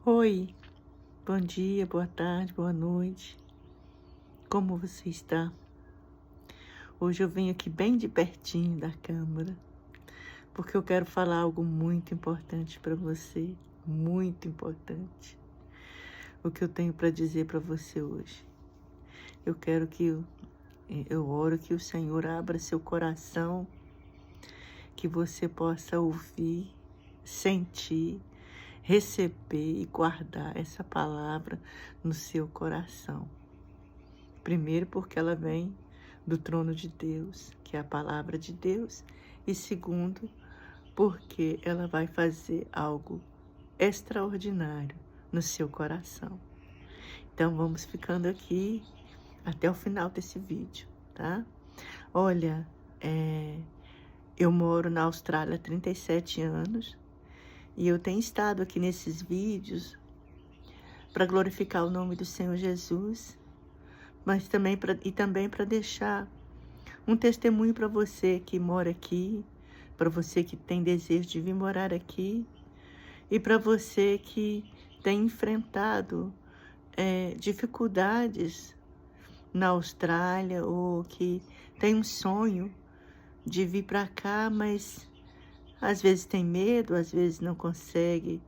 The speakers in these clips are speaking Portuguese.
Oi, bom dia, boa tarde, boa noite. Como você está? Hoje eu venho aqui bem de pertinho da câmera, porque eu quero falar algo muito importante para você, muito importante. O que eu tenho para dizer para você hoje. Eu quero que eu oro que o Senhor abra seu coração, que você possa ouvir, sentir, receber e guardar essa palavra no seu coração. Primeiro, porque ela vem do trono de Deus, que é a palavra de Deus. E segundo, porque ela vai fazer algo extraordinário no seu coração. Então, vamos ficando aqui até o final desse vídeo, tá? Olha, eu moro na Austrália há 37 anos e eu tenho estado aqui nesses vídeos para glorificar o nome do Senhor Jesus, mas também para deixar um testemunho para você que mora aqui, para você que tem desejo de vir morar aqui e para você que tem enfrentado dificuldades na Austrália ou que tem um sonho de vir para cá, mas às vezes tem medo, às vezes não consegue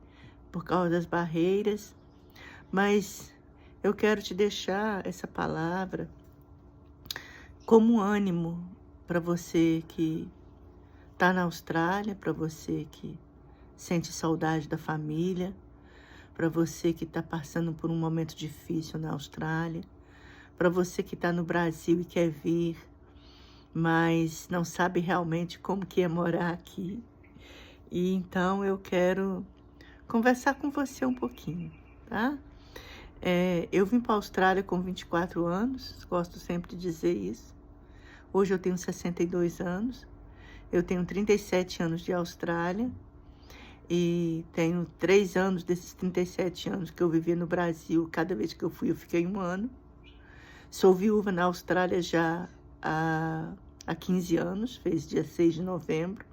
por causa das barreiras. Mas eu quero te deixar essa palavra como ânimo para você que está na Austrália, para você que sente saudade da família, para você que está passando por um momento difícil na Austrália, para você que está no Brasil e quer vir, mas não sabe realmente como que é morar aqui. E então eu quero conversar com você um pouquinho, tá? Eu vim para a Austrália com 24 anos, gosto sempre de dizer isso. Hoje eu tenho 62 anos, eu tenho 37 anos de Austrália e tenho 3 anos desses 37 anos que eu vivi no Brasil. Cada vez que eu fui, eu fiquei 1 ano. Sou viúva na Austrália já há 15 anos, fez dia 6 de novembro.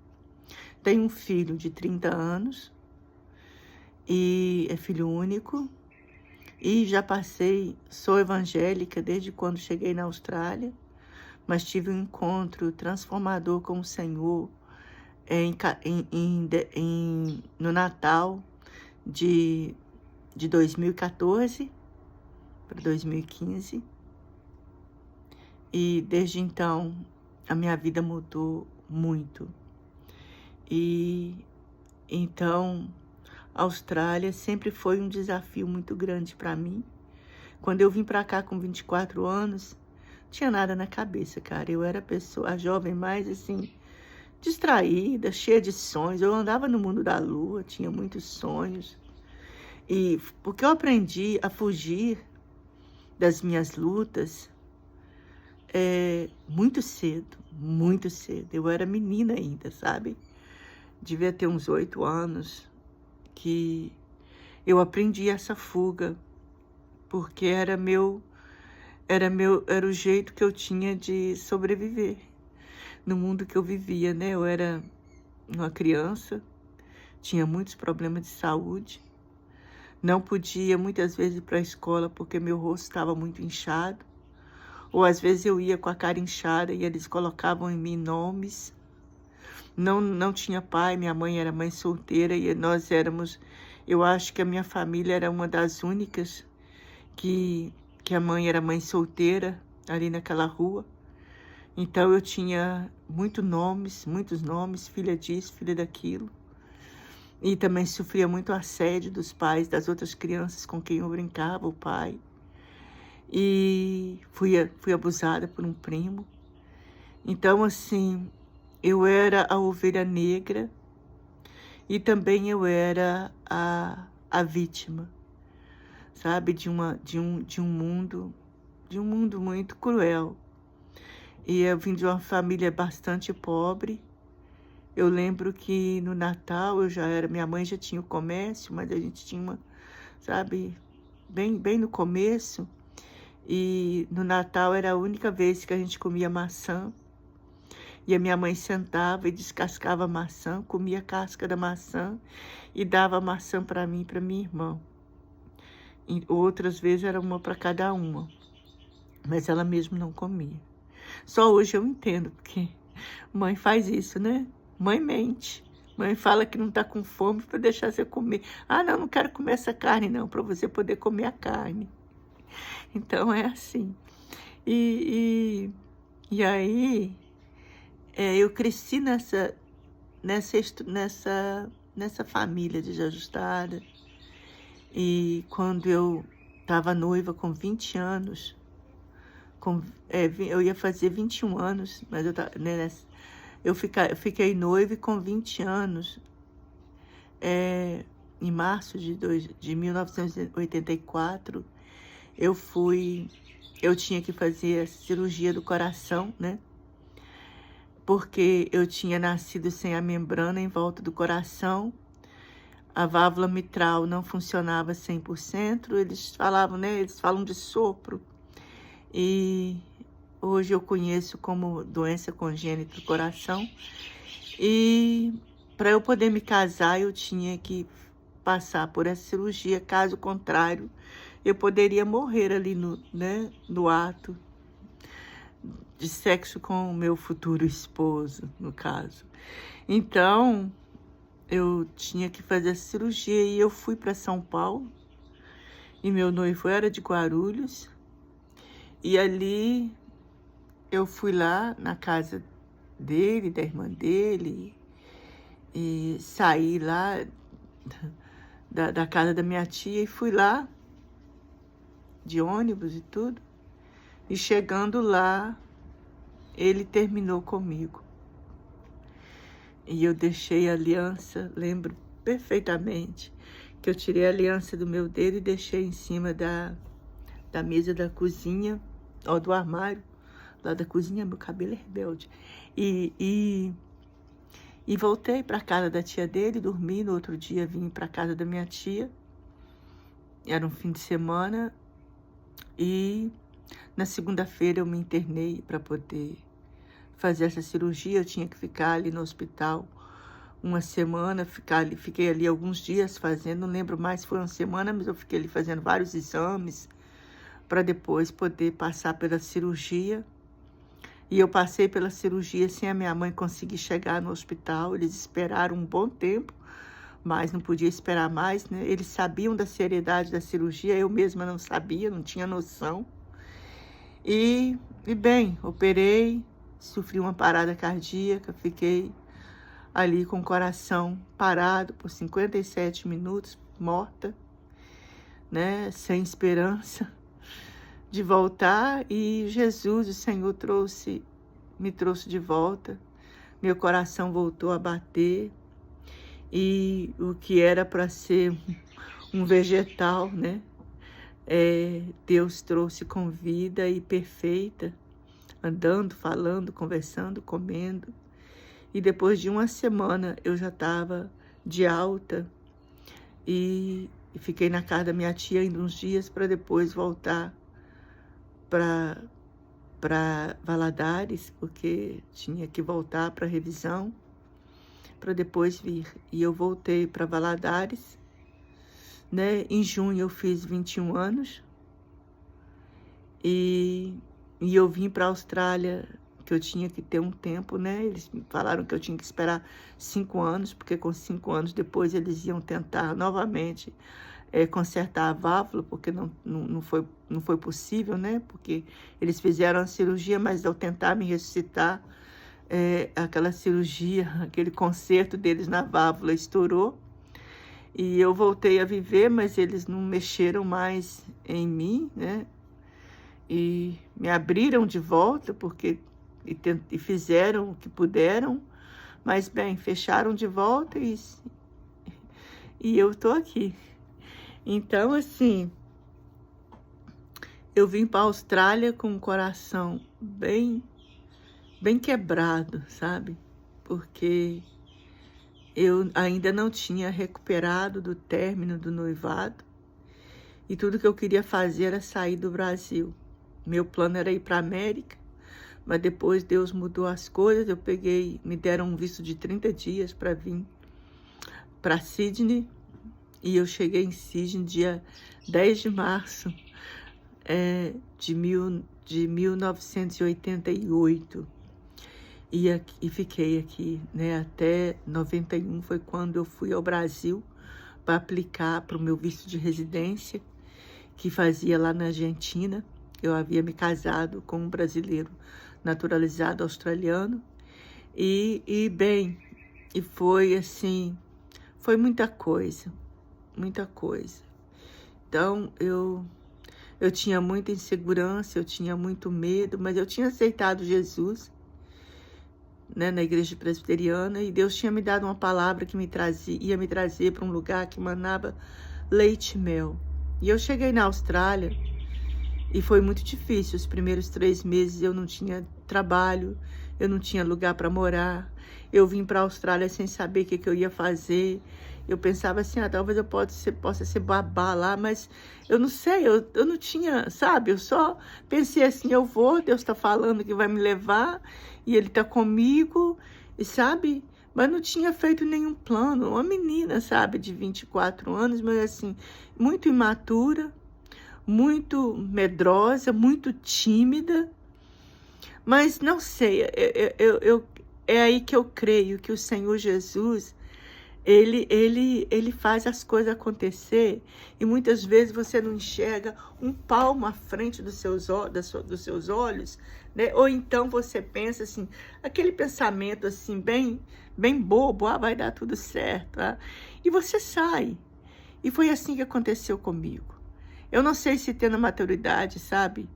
Tenho um filho de 30 anos e é filho único. E já sou evangélica desde quando cheguei na Austrália, mas tive um encontro transformador com o Senhor no Natal de 2014 para 2015. E desde então a minha vida mudou muito. E então a Austrália sempre foi um desafio muito grande para mim. Quando eu vim para cá com 24 anos, não tinha nada na cabeça, cara. Eu era a jovem mais, assim, distraída, cheia de sonhos. Eu andava no mundo da lua, tinha muitos sonhos. E porque eu aprendi a fugir das minhas lutas muito cedo, muito cedo. Eu era menina ainda, sabe? Devia ter uns 8 anos que eu aprendi essa fuga, porque era o jeito que eu tinha de sobreviver no mundo que eu vivia, né? Eu era uma criança, tinha muitos problemas de saúde, não podia muitas vezes ir para a escola porque meu rosto estava muito inchado, ou às vezes eu ia com a cara inchada e eles colocavam em mim nomes. Não tinha pai, minha mãe era mãe solteira e nós éramos, eu acho que a minha família era uma das únicas que a mãe era mãe solteira ali naquela rua. Então eu tinha muitos nomes, filha disso, filha daquilo. E também sofria muito assédio dos pais, das outras crianças com quem eu brincava, o pai. E fui abusada por um primo. Então, assim, eu era a ovelha negra e também eu era a vítima, sabe, de um mundo muito cruel. E eu vim de uma família bastante pobre. Eu lembro que no Natal minha mãe já tinha o comércio, mas a gente tinha sabe, bem no começo. E no Natal era a única vez que a gente comia maçã. E a minha mãe sentava e descascava a maçã, comia a casca da maçã e dava a maçã para mim e para minha irmã. E outras vezes era uma para cada uma, mas ela mesmo não comia. Só hoje eu entendo, porque mãe faz isso, né? Mãe mente. Mãe fala que não está com fome para deixar você comer. Ah, não, não quero comer essa carne não, para você poder comer a carne. Então é assim. E aí eu cresci nessa família desajustada. E quando eu estava noiva com 20 anos, eu ia fazer 21 anos, mas eu fiquei noiva e com 20 anos, em março de 1984, eu tinha que fazer a cirurgia do coração, né? Porque eu tinha nascido sem a membrana em volta do coração, a válvula mitral não funcionava 100%, eles falavam, né? Eles falam de sopro. E hoje eu conheço como doença congênita do coração. E para eu poder me casar, eu tinha que passar por essa cirurgia. Caso contrário, eu poderia morrer ali no ato de sexo com o meu futuro esposo, no caso. Então, eu tinha que fazer a cirurgia e eu fui para São Paulo. E meu noivo era de Guarulhos. E ali eu fui lá na casa dele, da irmã dele, e saí lá da casa da minha tia e fui lá de ônibus e tudo. E chegando lá, ele terminou comigo. E eu deixei a aliança, lembro perfeitamente, que eu tirei a aliança do meu dedo e deixei em cima da mesa da cozinha, do armário, lá da cozinha. Meu cabelo é rebelde. E voltei para casa da tia dele, dormi. No outro dia vim para casa da minha tia. Era um fim de semana. E na segunda-feira eu me internei para poder fazer essa cirurgia. Eu tinha que ficar ali no hospital uma semana, fiquei ali alguns dias fazendo, não lembro mais se foi uma semana, mas eu fiquei ali fazendo vários exames para depois poder passar pela cirurgia. E eu passei pela cirurgia sem a minha mãe conseguir chegar no hospital. Eles esperaram um bom tempo, mas não podia esperar mais, né? Eles sabiam da seriedade da cirurgia, eu mesma não sabia, não tinha noção. E bem, operei, sofri uma parada cardíaca, fiquei ali com o coração parado por 57 minutos, morta, né? Sem esperança de voltar. E Jesus, o Senhor, me trouxe de volta. Meu coração voltou a bater. E o que era para ser um vegetal, né? Deus trouxe com vida e perfeita, andando, falando, conversando, comendo. E depois de uma semana eu já estava de alta e fiquei na casa da minha tia ainda uns dias para depois voltar para Valadares, porque tinha que voltar para revisão, para depois vir. E eu voltei para Valadares, né? Em junho eu fiz 21 anos e eu vim para a Austrália, que eu tinha que ter um tempo, né? Eles me falaram que eu tinha que esperar 5 anos, porque com 5 anos depois eles iam tentar novamente consertar a válvula, porque não foi possível, né? Porque eles fizeram a cirurgia, mas ao tentar me ressuscitar, aquela cirurgia, aquele conserto deles na válvula estourou. E eu voltei a viver, mas eles não mexeram mais em mim, né? E me abriram de volta, e fizeram o que puderam, mas bem, fecharam de volta e eu estou aqui. Então, assim, eu vim para a Austrália com o coração bem quebrado, sabe? Porque eu ainda não tinha recuperado do término do noivado e tudo que eu queria fazer era sair do Brasil. Meu plano era ir para a América, mas depois Deus mudou as coisas. Me deram um visto de 30 dias para vir para Sydney E eu cheguei em Sydney dia 10 de março de 1988. E fiquei aqui, né, até 91, foi quando eu fui ao Brasil para aplicar para o meu visto de residência, que fazia lá na Argentina. Eu havia me casado com um brasileiro naturalizado australiano. Bem, foi assim, foi muita coisa, muita coisa. Então, eu tinha muita insegurança, eu tinha muito medo, mas eu tinha aceitado Jesus, né, na igreja presbiteriana, e Deus tinha me dado uma palavra que ia me trazer para um lugar que manava leite e mel. E eu cheguei na Austrália e foi muito difícil. Os primeiros 3 meses eu não tinha trabalho, eu não tinha lugar para morar. Eu vim para a Austrália sem saber o que eu ia fazer. Eu pensava assim, talvez eu possa ser babá lá, mas eu não sei, eu não tinha, sabe? Eu só pensei assim, eu vou, Deus está falando que vai me levar, e Ele está comigo, e sabe? Mas não tinha feito nenhum plano. Uma menina, sabe, de 24 anos, mas assim, muito imatura, muito medrosa, muito tímida. Mas não sei, é aí que eu creio que o Senhor Jesus, ele faz as coisas acontecer, e muitas vezes você não enxerga um palmo à frente dos seus olhos, né? Ou então você pensa assim, aquele pensamento assim, bem bobo, vai dar tudo certo, e você sai. E foi assim que aconteceu comigo. Eu não sei se tendo maturidade, sabe,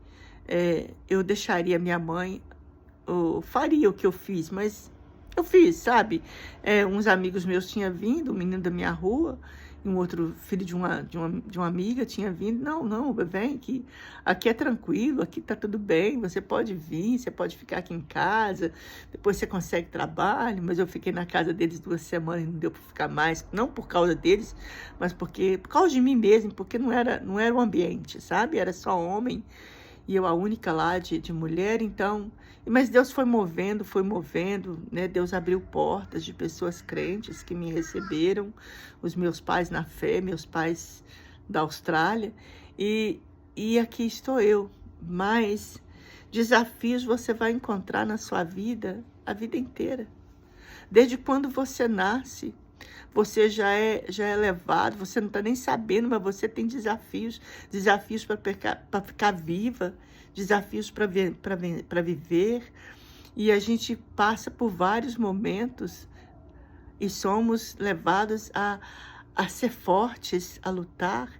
eu deixaria minha mãe, ou faria o que eu fiz, mas eu fiz, sabe? Uns amigos meus tinham vindo, um menino da minha rua, e um outro filho de uma amiga tinha vindo. Não, vem aqui. Aqui é tranquilo, aqui tá tudo bem, você pode vir, você pode ficar aqui em casa, depois você consegue trabalho. Mas eu fiquei na casa deles 2 semanas e não deu para ficar mais, não por causa deles, mas por causa de mim mesmo, porque não era o ambiente, sabe? Era só homem, e eu a única lá de mulher. Então, mas Deus foi movendo, né? Deus abriu portas de pessoas crentes que me receberam, os meus pais na fé, meus pais da Austrália, e aqui estou eu. Mas desafios você vai encontrar na sua vida a vida inteira. Desde quando você nasce, você já é levado, você não está nem sabendo, mas você tem desafios para ficar viva, desafios para viver. E a gente passa por vários momentos e somos levados a ser fortes, a lutar.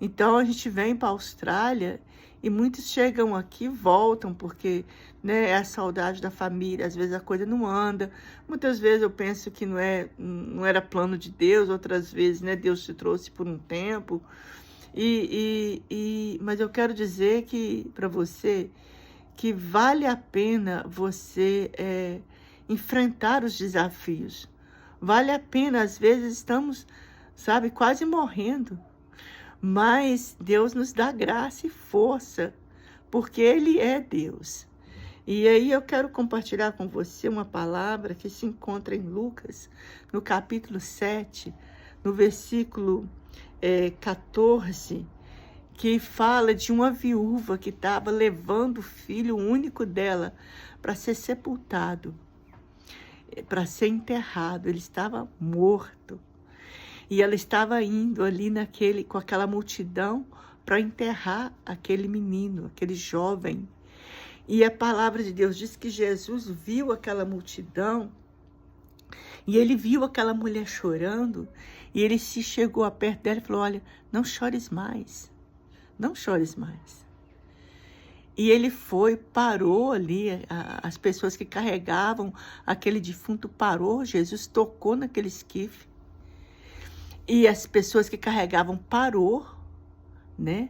Então a gente vem para a Austrália e muitos chegam aqui e voltam, porque, né, é a saudade da família. Às vezes a coisa não anda. Muitas vezes eu penso que não era plano de Deus, outras vezes, né, Deus te trouxe por um tempo. Mas eu quero dizer que para você que vale a pena você enfrentar os desafios. Vale a pena. Às vezes estamos, sabe, quase morrendo. Mas Deus nos dá graça e força, porque Ele é Deus. E aí eu quero compartilhar com você uma palavra que se encontra em Lucas, no capítulo 7, no versículo 14, que fala de uma viúva que estava levando o filho único dela para ser sepultado, para ser enterrado. Ele estava morto. E ela estava indo ali com aquela multidão para enterrar aquele menino, aquele jovem. E a palavra de Deus diz que Jesus viu aquela multidão, e ele viu aquela mulher chorando, e ele se chegou a perto dela e falou: olha, não chores mais, não chores mais. E ele parou ali, as pessoas que carregavam aquele defunto parou, Jesus tocou naquele esquife. E as pessoas que carregavam parou, né?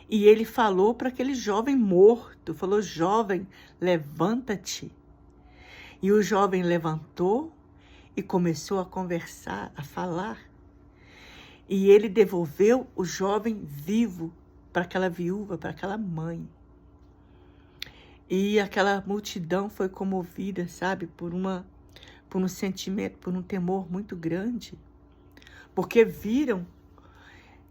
E ele falou para aquele jovem morto, falou: jovem, levanta-te. E o jovem levantou e começou a conversar, a falar. E ele devolveu o jovem vivo para aquela viúva, para aquela mãe. E aquela multidão foi comovida, sabe, por um sentimento, por um temor muito grande. Porque viram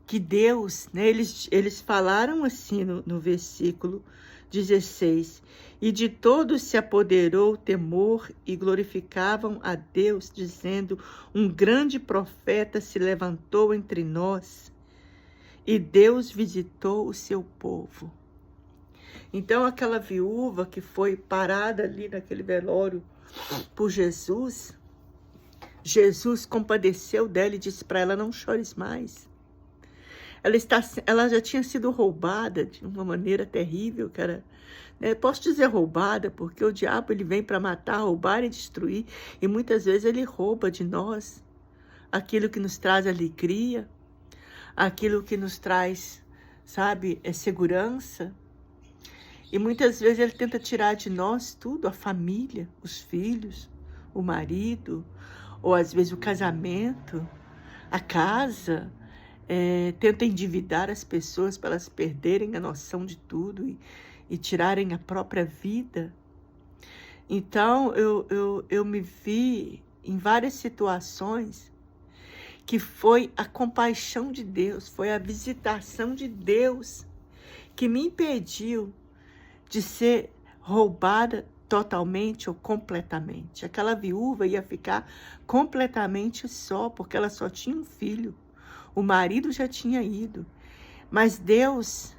que Deus, né, eles falaram assim no versículo 16, e de todos se apoderou o temor e glorificavam a Deus, dizendo, um grande profeta se levantou entre nós e Deus visitou o seu povo. Então aquela viúva que foi parada ali naquele velório por Jesus, Jesus compadeceu dela e disse para ela, não chores mais. Ela já tinha sido roubada de uma maneira terrível, cara. Posso dizer roubada, porque o diabo ele vem para matar, roubar e destruir. E muitas vezes ele rouba de nós aquilo que nos traz alegria, aquilo que nos traz, sabe, segurança. E muitas vezes ele tenta tirar de nós tudo, a família, os filhos, o marido, ou às vezes o casamento, a casa. Tenta endividar as pessoas para elas perderem a noção de tudo e tirarem a própria vida. Então, eu me vi em várias situações que foi a compaixão de Deus, foi a visitação de Deus que me impediu de ser roubada totalmente ou completamente. Aquela viúva ia ficar completamente só, porque ela só tinha um filho. O marido já tinha ido, mas Deus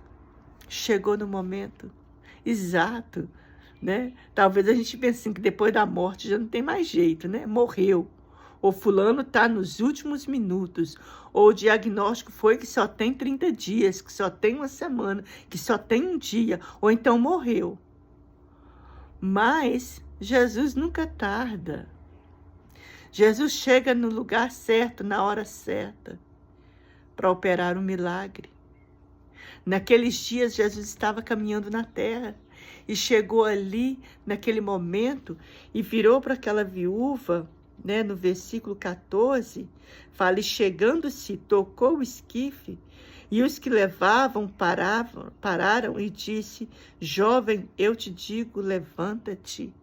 chegou no momento exato, né? Talvez a gente pense assim, que depois da morte já não tem mais jeito, né? Morreu. Ou fulano está nos últimos minutos. Ou o diagnóstico foi que só tem 30 dias, que só tem uma semana, que só tem um dia. Ou então morreu. Mas Jesus nunca tarda. Jesus chega no lugar certo, na hora certa, para operar um milagre. Naqueles dias, Jesus estava caminhando na terra e chegou ali, naquele momento, e virou para aquela viúva, né, no versículo 14, fala, e chegando-se, tocou o esquife, e os que levavam pararam e disse, jovem, eu te digo, levanta-te.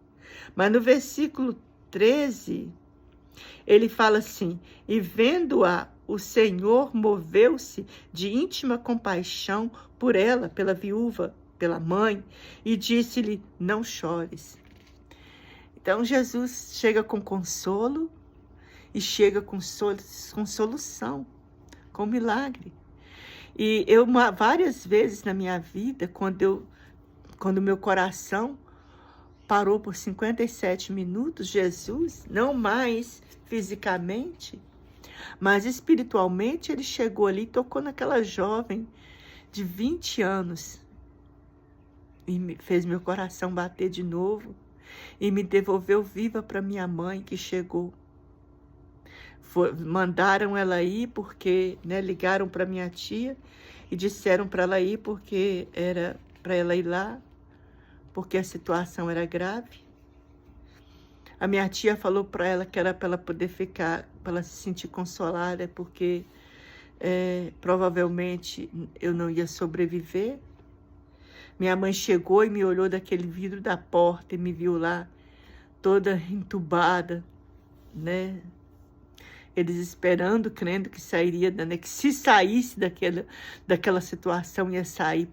Mas no versículo 13, ele fala assim, e vendo-a, o Senhor moveu-se de íntima compaixão por ela, pela viúva, pela mãe, e disse-lhe, não chores. Então, Jesus chega com consolo e chega com solução, com milagre. E eu, várias vezes na minha vida, quando meu coração parou por 57 minutos, Jesus, não mais fisicamente, mas espiritualmente, ele chegou ali e tocou naquela jovem de 20 anos e fez meu coração bater de novo e me devolveu viva para minha mãe que chegou. Mandaram ela ir porque, né, ligaram para minha tia e disseram para ela ir porque era para ela ir lá, porque a situação era grave. A minha tia falou para ela que era para ela poder ficar, para ela se sentir consolada, porque provavelmente eu não ia sobreviver. Minha mãe chegou e me olhou daquele vidro da porta e me viu lá, toda entubada, né? Eles esperando, crendo que sairia, né? Que se saísse daquela situação, ia sair,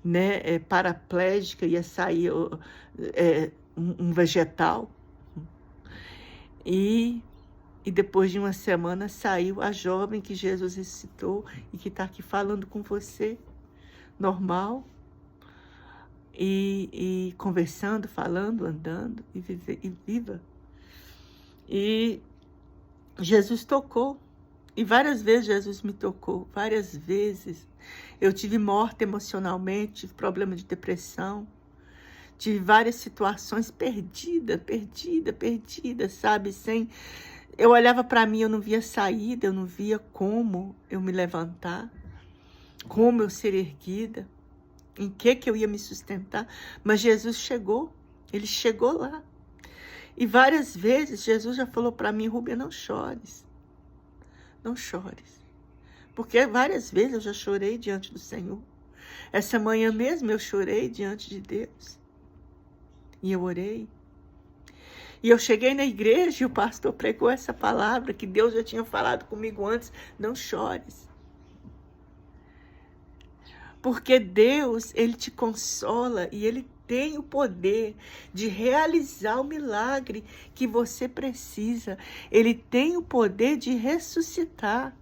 né? Paraplégica, ia sair um vegetal. E depois de uma semana saiu a jovem que Jesus ressuscitou e que está aqui falando com você, normal, e conversando, falando, andando, e viva. E Jesus tocou, e várias vezes Jesus me tocou, várias vezes. Eu tive morte emocionalmente, tive problema de depressão, tive várias situações perdida, sabe? Eu olhava para mim, eu não via saída, eu não via como eu me levantar, como eu ser erguida, em que eu ia me sustentar. Mas Jesus chegou, ele chegou lá. E várias vezes Jesus já falou para mim, Rúbia, não chores, não chores. Porque várias vezes eu já chorei diante do Senhor. Essa manhã mesmo eu chorei diante de Deus. E eu orei. E eu cheguei na igreja e o pastor pregou essa palavra que Deus já tinha falado comigo antes. Não chores. Porque Deus, Ele te consola e Ele tem o poder de realizar o milagre que você precisa. Ele tem o poder de ressuscitar.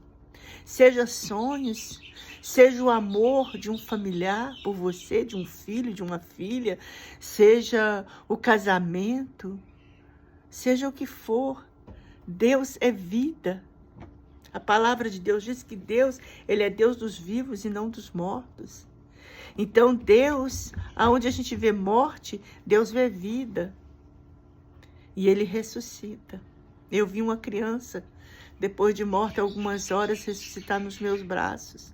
Seja sonhos, seja o amor de um familiar por você, de um filho, de uma filha, seja o casamento, seja o que for. Deus é vida. A palavra de Deus diz que Deus, Ele é Deus dos vivos e não dos mortos. Então Deus, aonde a gente vê morte, Deus vê vida. E Ele ressuscita. Eu vi uma criança, depois de morta algumas horas, ressuscitar nos meus braços.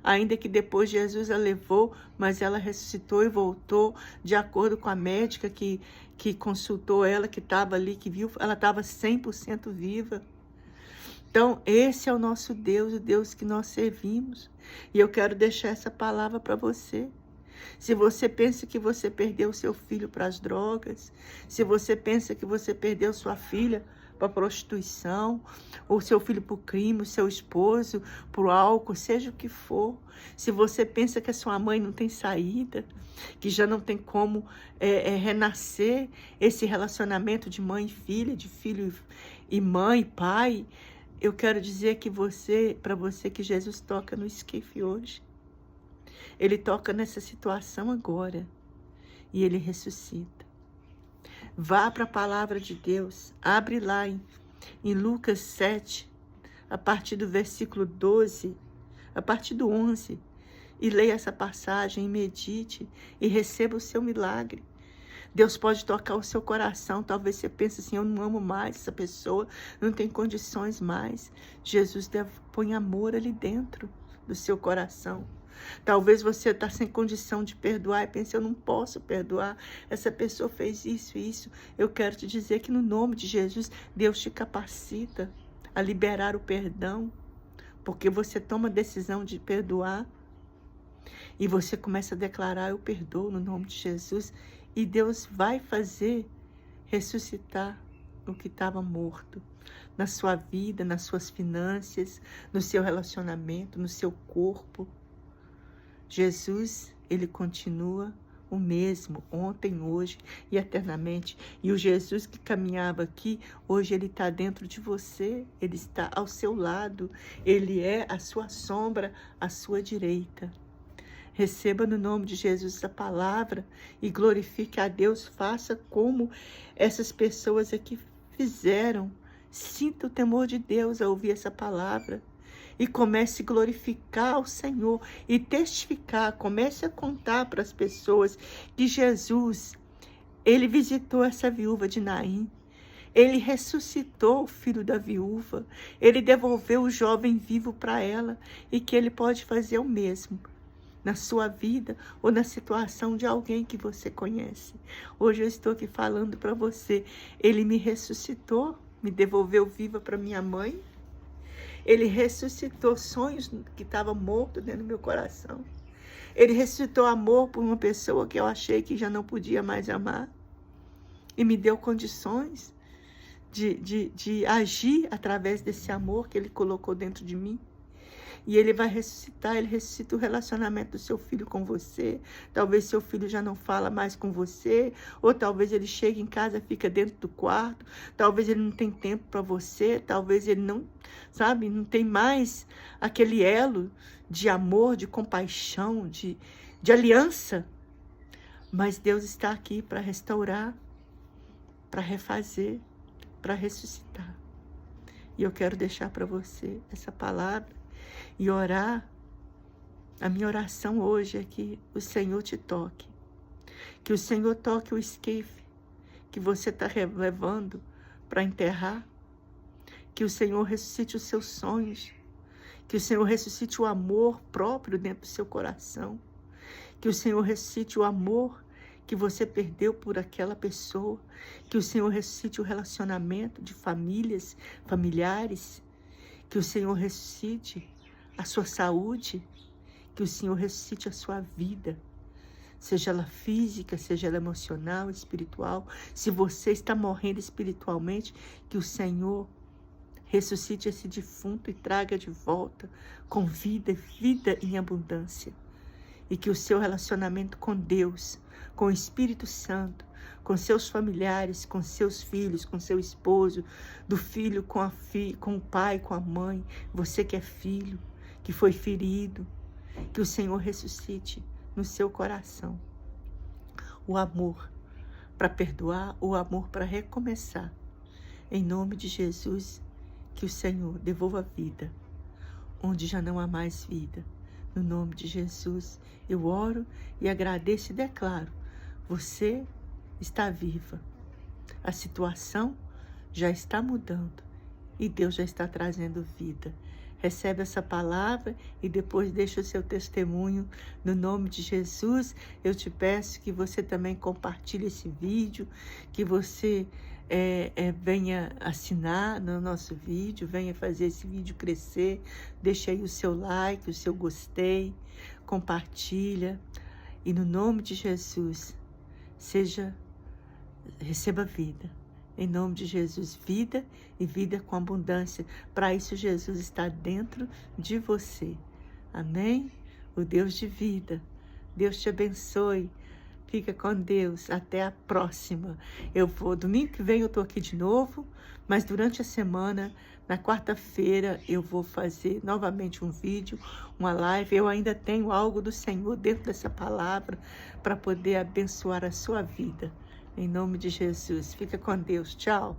Ainda que depois Jesus a levou, mas ela ressuscitou e voltou, de acordo com a médica que consultou ela, que estava ali, que viu, ela estava 100% viva. Então, esse é o nosso Deus, o Deus que nós servimos. E eu quero deixar essa palavra para você. Se você pensa que você perdeu seu filho para as drogas, se você pensa que você perdeu sua filha para a prostituição, ou seu filho para o crime, o seu esposo para o álcool, seja o que for. Se você pensa que a sua mãe não tem saída, que já não tem como renascer esse relacionamento de mãe e filha, de filho e mãe, pai, eu quero dizer que para você que Jesus toca no esquife hoje. Ele toca nessa situação agora e Ele ressuscita. Vá para a palavra de Deus, abre lá em Lucas 7, a partir do versículo 12, a partir do 11, e leia essa passagem, e medite, e receba o seu milagre. Deus pode tocar o seu coração, talvez você pense assim, eu não amo mais essa pessoa, não tem condições mais. Jesus põe amor ali dentro do seu coração. Talvez você está sem condição de perdoar e pense, eu não posso perdoar, essa pessoa fez isso e isso. Eu quero te dizer que no nome de Jesus, Deus te capacita a liberar o perdão, porque você toma a decisão de perdoar e você começa a declarar, eu perdoo no nome de Jesus, e Deus vai fazer ressuscitar o que estava morto na sua vida, nas suas finanças, no seu relacionamento, no seu corpo. Jesus, Ele continua o mesmo, ontem, hoje e eternamente. E o Jesus que caminhava aqui, hoje Ele está dentro de você, Ele está ao seu lado, Ele é a sua sombra, à sua direita. Receba no nome de Jesus a palavra e glorifique a Deus, faça como essas pessoas aqui fizeram. Sinta o temor de Deus ao ouvir essa palavra. E comece a glorificar o Senhor e testificar, comece a contar para as pessoas que Jesus, Ele visitou essa viúva de Naim, Ele ressuscitou o filho da viúva, Ele devolveu o jovem vivo para ela e que Ele pode fazer o mesmo na sua vida ou na situação de alguém que você conhece. Hoje eu estou aqui falando para você, Ele me ressuscitou, me devolveu viva para minha mãe, Ele ressuscitou sonhos que estavam mortos dentro do meu coração. Ele ressuscitou amor por uma pessoa que eu achei que já não podia mais amar. E me deu condições de agir através desse amor que Ele colocou dentro de mim. E Ele vai ressuscitar, Ele ressuscita o relacionamento do seu filho com você. Talvez seu filho já não fala mais com você, ou talvez ele chegue em casa e fica dentro do quarto, talvez ele não tem tempo para você, talvez ele não, sabe, não tem mais aquele elo de amor, de compaixão, de aliança. Mas Deus está aqui para restaurar, para refazer, para ressuscitar. E eu quero deixar para você essa palavra e orar. A minha oração hoje é que o Senhor te toque. Que o Senhor toque o esquife que você está levando para enterrar. Que o Senhor ressuscite os seus sonhos. Que o Senhor ressuscite o amor próprio dentro do seu coração. Que o Senhor ressuscite o amor que você perdeu por aquela pessoa. Que o Senhor ressuscite o relacionamento de famílias, familiares. Que o Senhor ressuscite a sua saúde, que o Senhor ressuscite a sua vida, seja ela física, seja ela emocional, espiritual. Se você está morrendo espiritualmente, que o Senhor ressuscite esse defunto e traga de volta com vida, vida em abundância. e que o seu relacionamento com Deus, com o Espírito Santo, com seus familiares, com seus filhos, com seu esposo, do filho com o pai, com a mãe, você que é filho, que foi ferido, que o Senhor ressuscite no seu coração o amor para perdoar, o amor para recomeçar. Em nome de Jesus, que o Senhor devolva vida onde já não há mais vida. No nome de Jesus, eu oro e agradeço e declaro: você está viva. A situação já está mudando e Deus já está trazendo vida. Recebe essa palavra e depois deixa o seu testemunho. No nome de Jesus, eu te peço que você também compartilhe esse vídeo, que você venha assinar no nosso vídeo, venha fazer esse vídeo crescer. Deixa aí o seu like, o seu gostei, compartilha. E no nome de Jesus, receba vida. Em nome de Jesus, vida e vida com abundância. Para isso, Jesus está dentro de você. Amém? O Deus de vida. Deus te abençoe. Fica com Deus. Até a próxima. Domingo que vem eu estou aqui de novo, mas durante a semana, na quarta-feira, eu vou fazer novamente um vídeo, uma live. Eu ainda tenho algo do Senhor dentro dessa palavra para poder abençoar a sua vida. Em nome de Jesus. Fica com Deus. Tchau.